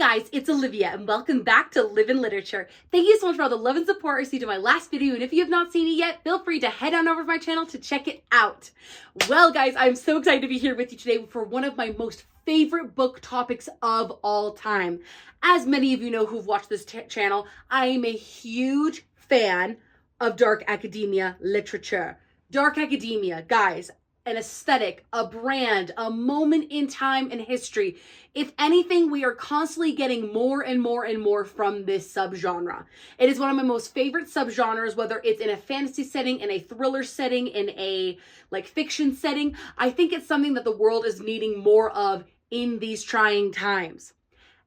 guys, it's Olivia and welcome back to Live in Literature. Thank you so much for all the love and support I received in my last video, and if you have not seen it yet, feel free to head on over to my channel to check it out. Well guys, I'm so excited to be here with you today for one of my most favorite book topics of all time. As many of you know who've watched this channel, I am a huge fan of dark academia literature. Dark academia, guys, an aesthetic, a brand, a moment in time and history. If anything, we are constantly getting more and more and more from this subgenre. It is one of my most favorite subgenres, whether it's in a fantasy setting, in a thriller setting, in a fiction setting. I think it's something that the world is needing more of in these trying times.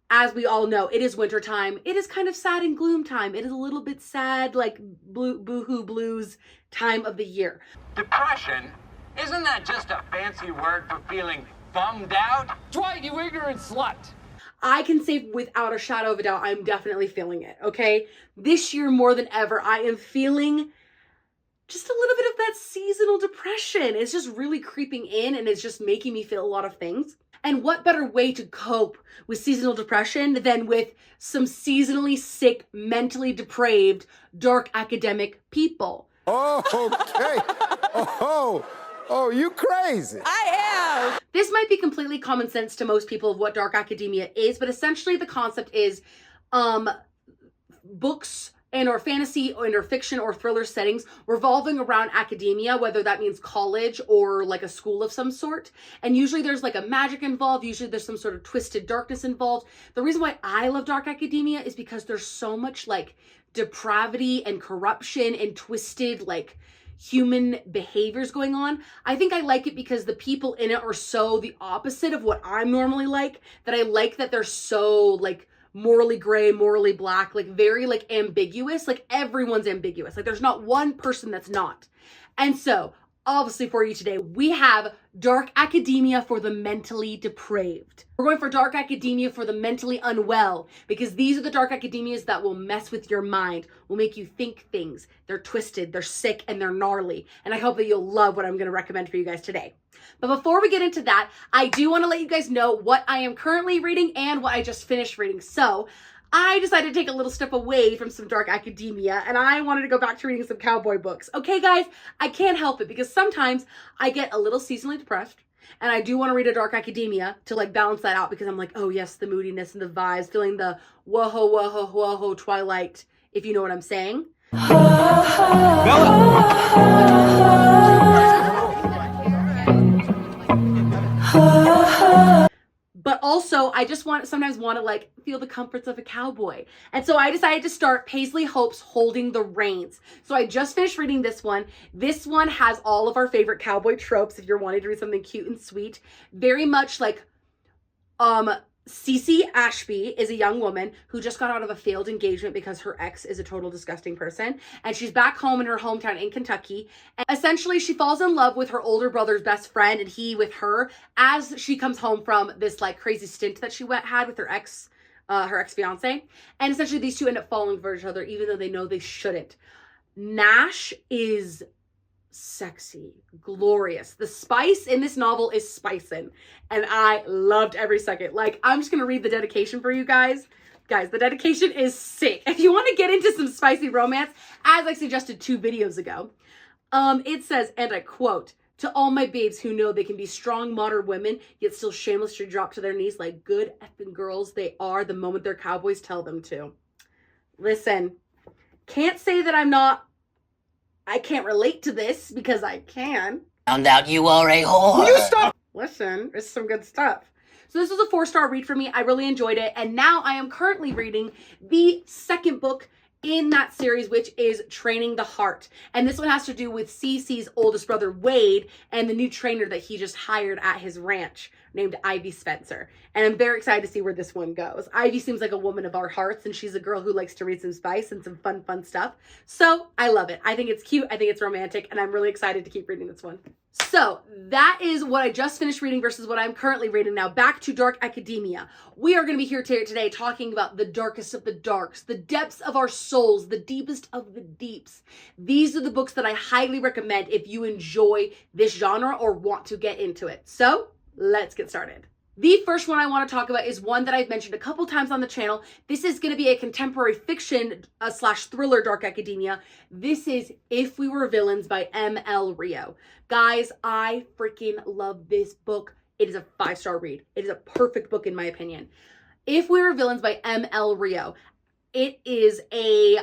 As we all know, it is winter time. It is kind of sad and gloom time. It is a little bit sad, like boohoo blues time of the year. Depression? Isn't that just a fancy word for feeling bummed out? Dwight, you ignorant slut! I can say without a shadow of a doubt, I'm definitely feeling it, okay? This year more than ever, I am feeling just a little bit of that seasonal depression. It's just really creeping in and it's just making me feel a lot of things. And what better way to cope with seasonal depression than with some seasonally sick, mentally depraved, dark academic people? Oh, okay. Oh, you crazy. I am. This might be completely common sense to most people of what dark academia is, but essentially the concept is books and or fantasy or fiction or thriller settings revolving around academia, whether that means college or like a school of some sort. And usually there's like a magic involved. Usually there's some sort of twisted darkness involved. The reason why I love dark academia is because there's so much like depravity and corruption and twisted like human behaviors going on. I think I like it because the people in it are so the opposite of what I'm normally like, that I like that they're so like morally gray, morally black, like very like ambiguous. Like everyone's ambiguous. Like there's not one person that's not. And so obviously for you today, we have dark academia for the mentally depraved. We're going for dark academia for the mentally unwell, because these are the dark academias that will mess with your mind, will make you think things. They're twisted, they're sick, and they're gnarly. And I hope that you'll love what I'm going to recommend for you guys today. But before we get into that, I do want to let you guys know what I am currently reading and what I just finished reading. So I decided to take a little step away from some dark academia and I wanted to go back to reading some cowboy books. Okay, guys, I can't help it because sometimes I get a little seasonally depressed and I do want to read a dark academia to like balance that out, because I'm like, oh yes, the moodiness and the vibes, feeling the whoa, whoa, whoa, Twilight, if you know what I'm saying. But also, I just sometimes want to like feel the comforts of a cowboy. And so I decided to start Paisley Hope's Holding the Reins. So I just finished reading this one. This one has all of our favorite cowboy tropes if you're wanting to read something cute and sweet. Very much like, Cece Ashby is a young woman who just got out of a failed engagement because her ex is a total disgusting person. And she's back home in her hometown in Kentucky. And essentially she falls in love with her older brother's best friend and he with her as she comes home from this like crazy stint that she had with her ex-fiance. And essentially these two end up falling for each other even though they know they shouldn't. Nash is sexy, glorious. The spice in this novel is spicing and I loved every second. Like, I'm just gonna read the dedication for you guys. Guys, the dedication is sick. If you want to get into some spicy romance, as I suggested 2 videos ago, it says, and I quote, "To all my babes who know they can be strong, modern women, yet still shamelessly drop to their knees like good effing girls they are the moment their cowboys tell them to." Listen, can't say that I can't relate to this because I can. Found out you are a whore. Will you stop? Listen, it's some good stuff. So this was a 4-star read for me. I really enjoyed it. And now I am currently reading the second book in that series, which is Training the Heart. And this one has to do with Cece's oldest brother, Wade, and the new trainer that he just hired at his ranch named Ivy Spencer. And I'm very excited to see where this one goes. Ivy seems like a woman of our hearts, and she's a girl who likes to read some spice and some fun stuff. So I love it. I think it's cute. I think it's romantic, and I'm really excited to keep reading this one. So that is what I just finished reading versus what I'm currently reading now. Back to dark academia. We are going to be here today talking about the darkest of the darks, the depths of our souls, the deepest of the deeps. These are the books that I highly recommend if you enjoy this genre or want to get into it. So let's get started. The first one I want to talk about is one that I've mentioned a couple times on the channel. This is going to be a contemporary fiction slash thriller dark academia. This is If We Were Villains by M.L. Rio. Guys, I freaking love this book. It is a 5-star read. It is a perfect book in my opinion. If We Were Villains by M.L. Rio. It is a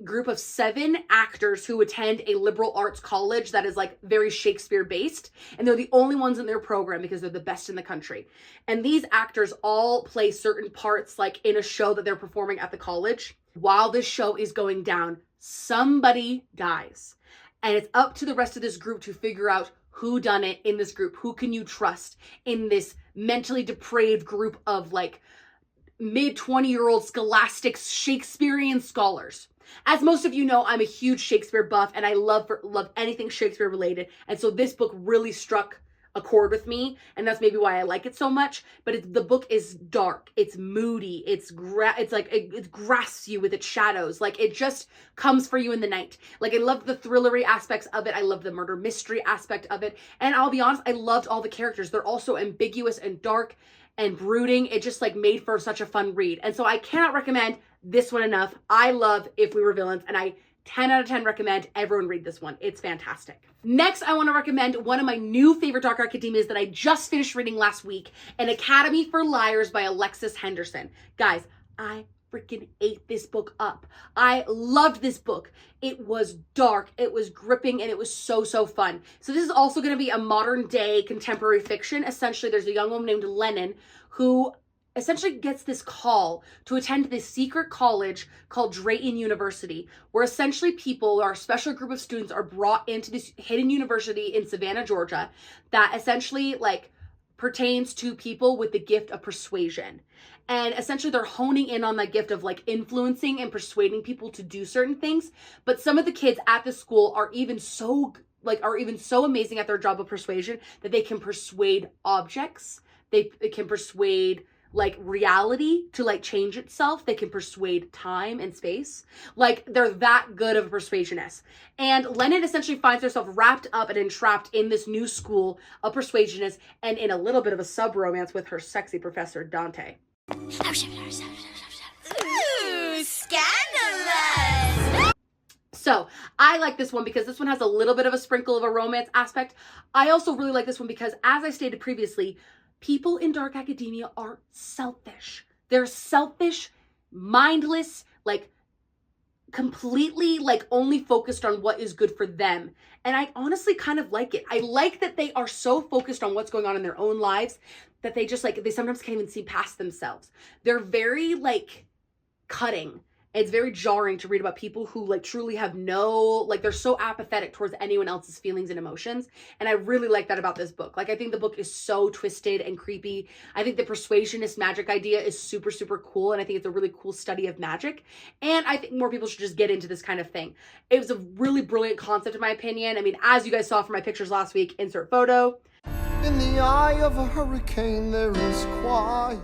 group of 7 actors who attend a liberal arts college that is like very Shakespeare based. And they're the only ones in their program because they're the best in the country. And these actors all play certain parts like in a show that they're performing at the college. While this show is going down, somebody dies. And it's up to the rest of this group to figure out who done it in this group. Who can you trust in this mentally depraved group of like mid-20-year-old scholastic Shakespearean scholars. As most of you know, I'm a huge Shakespeare buff and I love anything Shakespeare related. And so this book really struck a chord with me, and that's maybe why I like it so much. But the book is dark, it's moody, it grasps you with its shadows. Like it just comes for you in the night. Like I love the thrillery aspects of it. I love the murder mystery aspect of it. And I'll be honest, I loved all the characters. They're all so ambiguous and dark and brooding. It just like made for such a fun read. And so I cannot recommend this one enough. I love If We Were Villains, and I 10 out of 10 recommend everyone read this one. It's fantastic. Next, I want to recommend one of my new favorite dark academias that I just finished reading last week, An Academy for Liars by Alexis Henderson. Guys, I freaking ate this book up. I loved this book. It was dark, it was gripping, and it was so, so fun. So this is also going to be a modern day contemporary fiction. Essentially, there's a young woman named Lennon who essentially gets this call to attend this secret college called Drayton University, where essentially people, or a special group of students, are brought into this hidden university in Savannah, Georgia, that essentially like pertains to people with the gift of persuasion. And essentially they're honing in on that gift of like influencing and persuading people to do certain things. But some of the kids at the school are even so amazing at their job of persuasion that they can persuade objects. They can persuade like reality to like change itself. They can persuade time and space. Like they're that good of a persuasionist. And Lennon essentially finds herself wrapped up and entrapped in this new school of persuasionists and in a little bit of a sub-romance with her sexy professor, Dante. Ooh, scandalous! So I like this one because this one has a little bit of a sprinkle of a romance aspect. I also really like this one because, as I stated previously, people in dark academia are selfish. They're selfish, mindless, like completely like only focused on what is good for them. And I honestly kind of like it. I like that they are so focused on what's going on in their own lives that they just like, they sometimes can't even see past themselves. They're very like cutting. It's very jarring to read about people who like truly have they're so apathetic towards anyone else's feelings and emotions. And I really like that about this book. Like I think the book is so twisted and creepy. I think the persuasionist magic idea is super, super cool. And I think it's a really cool study of magic. And I think more people should just get into this kind of thing. It was a really brilliant concept in my opinion. I mean, as you guys saw from my pictures last week, insert photo. In the eye of a hurricane, there is quiet.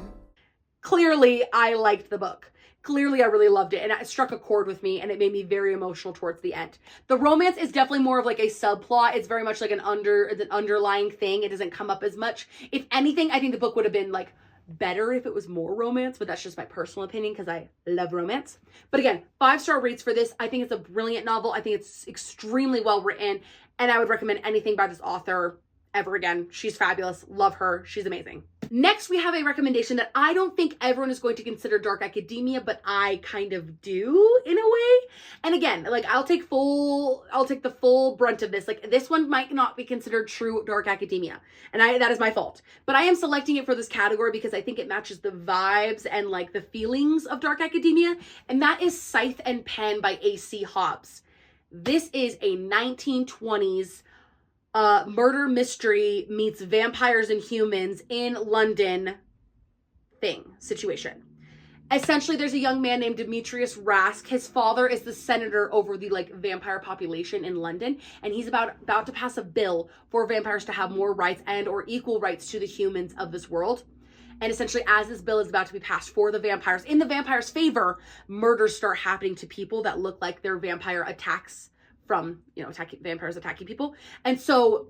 Clearly, I liked the book. Clearly, I really loved it, and it struck a chord with me, and it made me very emotional towards the end. The romance is definitely more of like a subplot. It's very much like an underlying thing. It doesn't come up as much. If anything, I think the book would have been like better if it was more romance, but that's just my personal opinion because I love romance. But again, 5-star rates for this. I think it's a brilliant novel. I think it's extremely well written, and I would recommend anything by this author ever again. She's fabulous. Love her. She's amazing. Next, we have a recommendation that I don't think everyone is going to consider dark academia, but I kind of do in a way. And again, like I'll take the full brunt of this. Like this one might not be considered true dark academia, and that is my fault. But I am selecting it for this category because I think it matches the vibes and like the feelings of dark academia, and that is Scythe and Pen by A.C. Hobbs. This is a 1920s murder mystery meets vampires and humans in London situation. Essentially, there's a young man named Demetrius Rask. His father is the senator over the like vampire population in London, and he's about to pass a bill for vampires to have more rights and or equal rights to the humans of this world. And essentially, as this bill is about to be passed for the vampires, in the vampires' favor, murders start happening to people that look like they're vampire attacks from, vampires attacking people. And so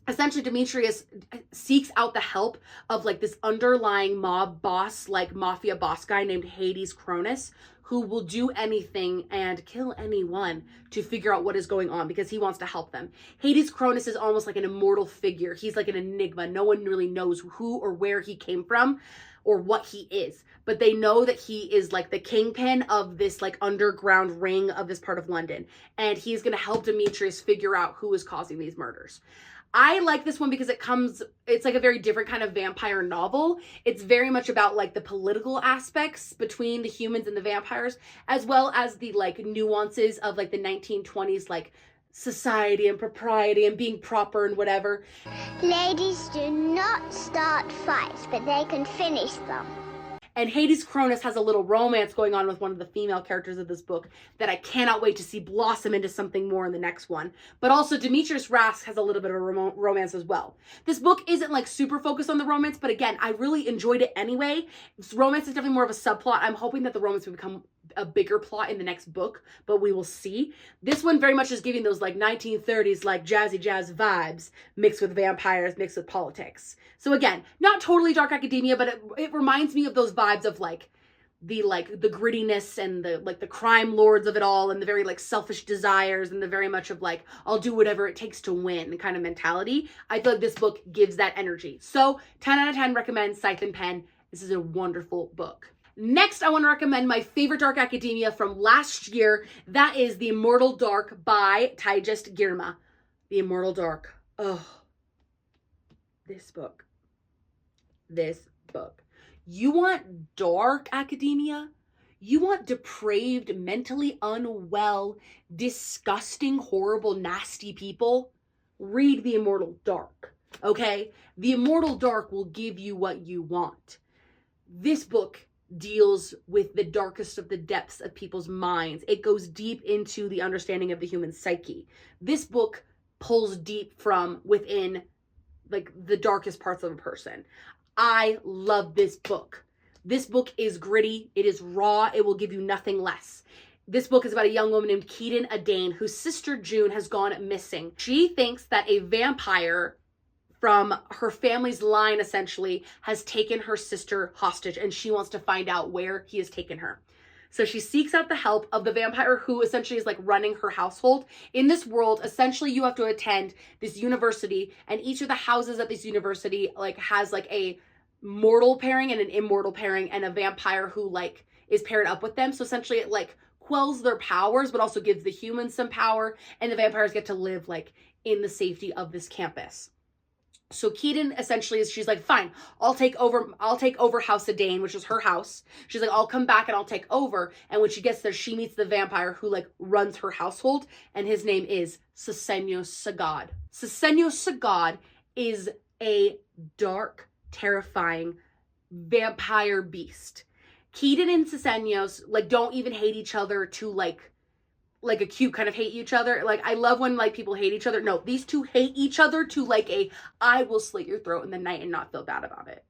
essentially Demetrius seeks out the help of like this underlying mob boss, like mafia boss guy named Hades Cronus, who will do anything and kill anyone to figure out what is going on because he wants to help them. Hades Cronus is almost like an immortal figure. He's like an enigma. No one really knows who or where he came from or what he is, but they know that he is like the kingpin of this like underground ring of this part of London, and he's going to help Demetrius figure out who is causing these murders. I like this one because it's like a very different kind of vampire novel. It's very much about like the political aspects between the humans and the vampires, as well as the like nuances of like the 1920s like society and propriety and being proper and whatever. Ladies do not start fights, but they can finish them. And Hades Cronus has a little romance going on with one of the female characters of this book that I cannot wait to see blossom into something more in the next one. But also Demetrius Rask has a little bit of a romance as well. This book isn't like super focused on the romance, but again, I really enjoyed it anyway. Romance is definitely more of a subplot. I'm hoping that the romance will become a bigger plot in the next book, but we will see. This one very much is giving those like 1930s like jazzy jazz vibes mixed with vampires, mixed with politics. So again, not totally dark academia, but it reminds me of those vibes of like the grittiness and the like the crime lords of it all, and the very like selfish desires, and the very much of like I'll do whatever it takes to win kind of mentality. I feel like this book gives that energy. So 10 out of 10 recommend Scythe and Pen. This is a wonderful book. Next, I want to recommend my favorite dark academia from last year. That is The Immortal Dark by Taijist Girma. The Immortal Dark. Oh, this book. You want dark academia? You want depraved, mentally unwell, disgusting, horrible, nasty people? Read The Immortal Dark, okay? The Immortal Dark will give you what you want. This book deals with the darkest of the depths of people's minds. It goes deep into the understanding of the human psyche. This book pulls deep from within like the darkest parts of a person. I love this book. This book is gritty. It is raw. It will give you nothing less. This book is about a young woman named Keaton Adane whose sister June has gone missing. She thinks that a vampire from her family's line essentially has taken her sister hostage, and she wants to find out where he has taken her. So she seeks out the help of the vampire who essentially is like running her household. In this world, essentially you have to attend this university, and each of the houses at this university like has like a mortal pairing and an immortal pairing, and a vampire who like is paired up with them. So essentially it like quells their powers, but also gives the humans some power, and the vampires get to live like in the safety of this campus. So Keaton essentially she's like, fine, I'll take over House Adane, which is her house. She's like, I'll come back and I'll take over. And when she gets there, she meets the vampire who like runs her household, and his name is Cesennios Sagad. Cesennios Sagad is a dark, terrifying vampire beast. Keaton and Cesennios like don't even hate each other to like a cute kind of hate each other. Like, I love when like people hate each other. No, these two hate each other to like a I will slit your throat in the night and not feel bad about it.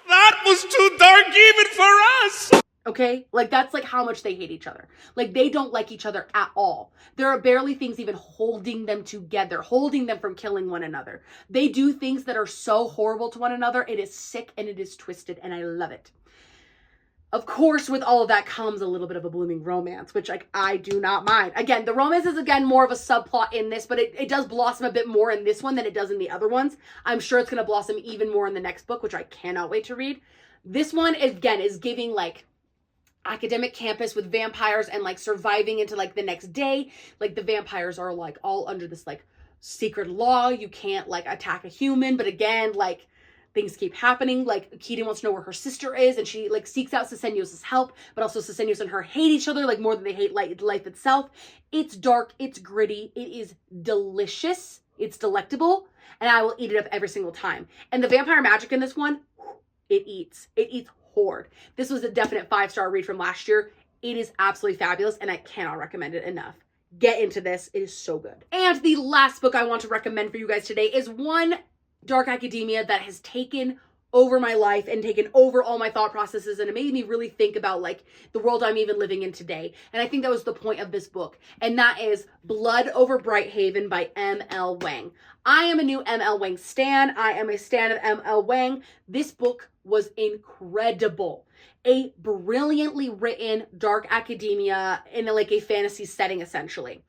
That was too dark even for us! Okay? Like, that's like how much they hate each other. Like, they don't like each other at all. There are barely things even holding them together, holding them from killing one another. They do things that are so horrible to one another. It is sick and it is twisted, and I love it. Of course, with all of that comes a little bit of a blooming romance, which like I do not mind. Again, the romance is again more of a subplot in this, but it does blossom a bit more in this one than it does in the other ones. I'm sure it's going to blossom even more in the next book, which I cannot wait to read. This one, again, is giving like academic campus with vampires and like surviving into like the next day. Like the vampires are like all under this like secret law. You can't like attack a human, but again, like things keep happening. Like Keaton wants to know where her sister is, and she like seeks out Cesennios' help, but also Cesennios and her hate each other like more than they hate life itself. It's dark, it's gritty, it is delicious, it's delectable, and I will eat it up every single time. And the vampire magic in this one, it eats hard. This was a definite 5-star read from last year. It is absolutely fabulous, and I cannot recommend it enough. Get into this, it is so good. And the last book I want to recommend for you guys today is one dark academia that has taken over my life and taken over all my thought processes, and it made me really think about like the world I'm even living in today. And I think that was the point of this book, and that is Blood Over Brighthaven by M.L. Wang. I am a new M.L. Wang stan. I am a stan of M.L. Wang. This book was incredible. A brilliantly written dark academia in like a fantasy setting, essentially.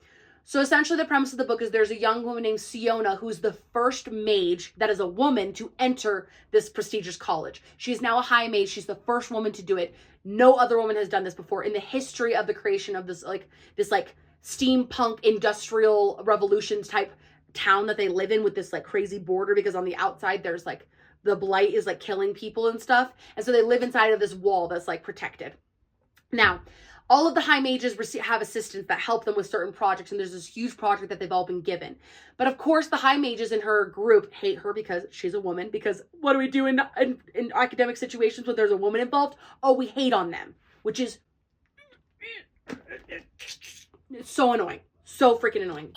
So essentially the premise of the book is there's a young woman named Siona who's the first mage that is a woman to enter this prestigious college. She's now a high mage. She's the first woman to do it. No other woman has done this before in the history of the creation of this steampunk industrial revolutions type town that they live in, with this like crazy border, because on the outside there's like the blight is like killing people and stuff. And so they live inside of this wall that's like protected. Now, all of the high mages have assistants that help them with certain projects, and there's this huge project that they've all been given. But of course, the high mages in her group hate her because she's a woman, because what do we do in academic situations when there's a woman involved? Oh, we hate on them, which is so annoying. So freaking annoying.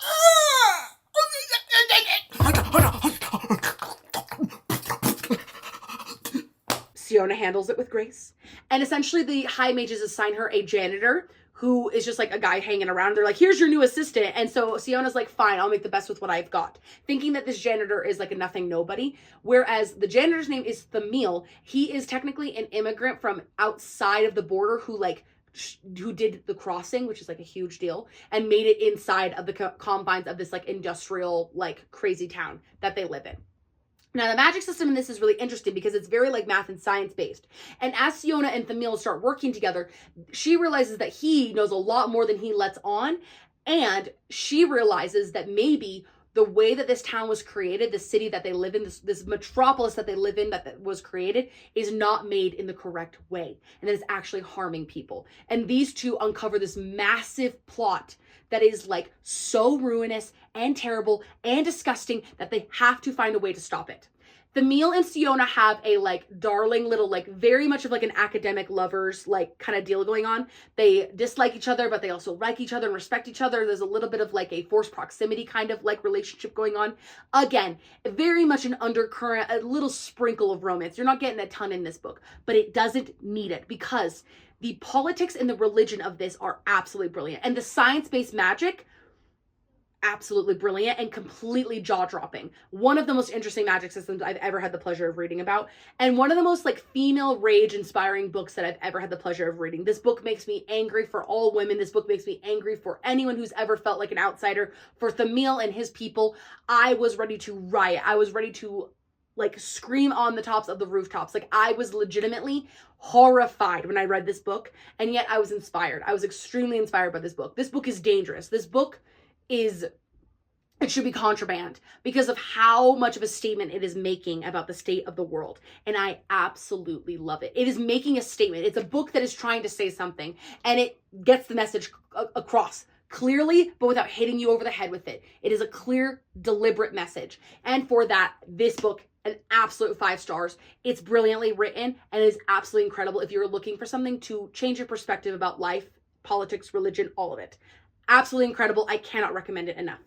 Siona handles it with grace. And essentially the high mages assign her a janitor who is just like a guy hanging around. They're like, here's your new assistant. And so Siona's like, fine, I'll make the best with what I've got, thinking that this janitor is like a nothing nobody. Whereas the janitor's name is Thamil. He is technically an immigrant from outside of the border who did the crossing, which is like a huge deal, and made it inside of the confines of this like industrial, like crazy town that they live in. Now, the magic system in this is really interesting because it's very like math and science based. And as Siona and Thamil start working together, she realizes that he knows a lot more than he lets on. And she realizes that maybe the way that this town was created, the city that they live in, this metropolis that they live in that was created, is not made in the correct way. And that it's actually harming people. And these two uncover this massive plot that is like so ruinous and terrible and disgusting that they have to find a way to stop it. Thamil and Siona have a like darling little, like very much of like an academic lovers like kind of deal going on. They dislike each other, but they also like each other and respect each other. There's a little bit of like a forced proximity kind of like relationship going on. Again, very much an undercurrent, a little sprinkle of romance. You're not getting a ton in this book, but it doesn't need it because the politics and the religion of this are absolutely brilliant. And the science-based magic, absolutely brilliant and completely jaw-dropping. One of the most interesting magic systems I've ever had the pleasure of reading about, and one of the most like female rage inspiring books that I've ever had the pleasure of reading. This book makes me angry for all women. This book makes me angry for anyone who's ever felt like an outsider. For Thamil and his people, I was ready to riot. I was ready to like scream on the tops of the rooftops. Like I was legitimately horrified when I read this book, and yet I was inspired. I was extremely inspired by this book. This book is dangerous. This book it should be contraband because of how much of a statement it is making about the state of the world. And I absolutely love it. It is making a statement. It's a book that is trying to say something, and it gets the message across clearly, but without hitting you over the head with it. It is a clear, deliberate message. And for that, this book, an absolute 5 stars. It's brilliantly written and it is absolutely incredible if you're looking for something to change your perspective about life, politics, religion, all of it. Absolutely incredible. I cannot recommend it enough.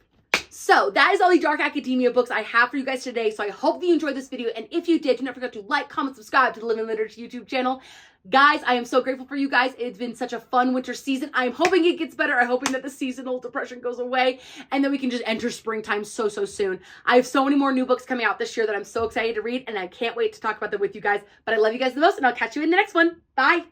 So that is all the dark academia books I have for you guys today. So I hope that you enjoyed this video. And if you did, do not forget to like, comment, subscribe to the Living Literature YouTube channel. Guys, I am so grateful for you guys. It's been such a fun winter season. I'm hoping it gets better. I'm hoping that the seasonal depression goes away and that we can just enter springtime so soon. I have so many more new books coming out this year that I'm so excited to read, and I can't wait to talk about them with you guys. But I love you guys the most, and I'll catch you in the next one. Bye.